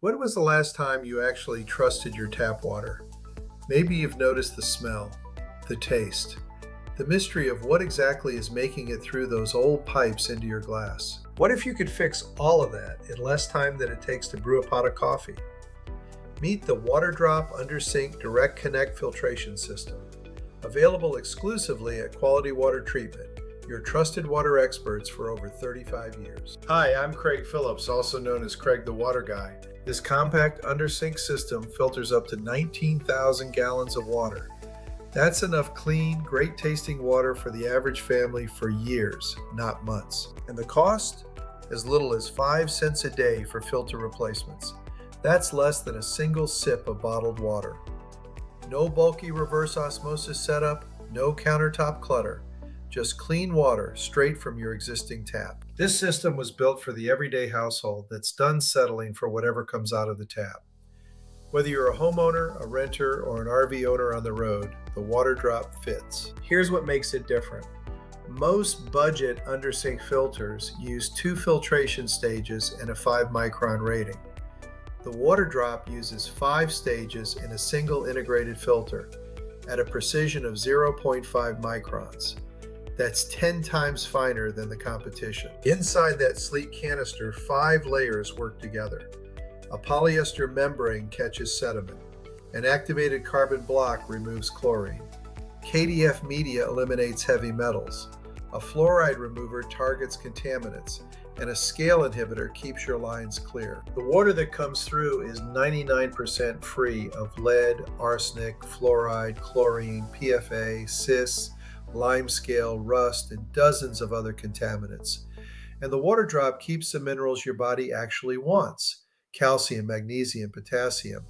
When was the last time you actually trusted your tap water? Maybe you've noticed the smell, the taste, the mystery of what exactly is making it through those old pipes into your glass. What if you could fix all of that in less time than it takes to brew a pot of coffee? Meet the WaterDrop Under Sink Direct Connect Filtration System, available exclusively at Quality Water Treatment, your trusted water experts for over 35 years. Hi, I'm Craig Phillips, also known as Craig the Water Guy. This compact under-sink system filters up to 19,000 gallons of water. That's enough clean, great-tasting water for the average family for years, not months. And the cost? As little as 5 cents a day for filter replacements. That's less than a single sip of bottled water. No bulky reverse osmosis setup, no countertop clutter. Just clean water straight from your existing tap. This system was built for the everyday household that's done settling for whatever comes out of the tap. Whether you're a homeowner, a renter, or an RV owner on the road, the WaterDrop fits. Here's what makes it different. Most budget under-sink filters use 2 filtration stages and a 5-micron rating. The WaterDrop uses 5 stages in a single integrated filter at a precision of 0.5 microns. That's 10 times finer than the competition. Inside that sleek canister, 5 layers work together. A polyester membrane catches sediment. An activated carbon block removes chlorine. KDF media eliminates heavy metals. A fluoride remover targets contaminants. And a scale inhibitor keeps your lines clear. The water that comes through is 99% free of lead, arsenic, fluoride, chlorine, PFA, cis, limescale, rust, and dozens of other contaminants. And the WaterDrop keeps the minerals your body actually wants, calcium, magnesium, potassium,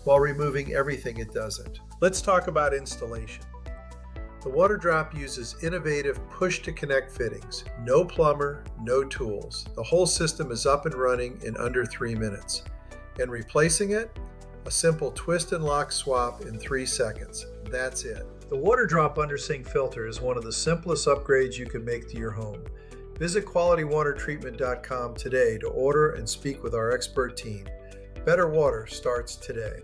while removing everything it doesn't. Let's talk about installation. The WaterDrop uses innovative push-to-connect fittings. No plumber, no tools. The whole system is up and running in under 3 minutes. And replacing it? A simple twist and lock swap in 3 seconds. That's it. The WaterDrop Under-Sink Filter is one of the simplest upgrades you can make to your home. Visit qualitywatertreatment.com today to order and speak with our expert team. Better water starts today.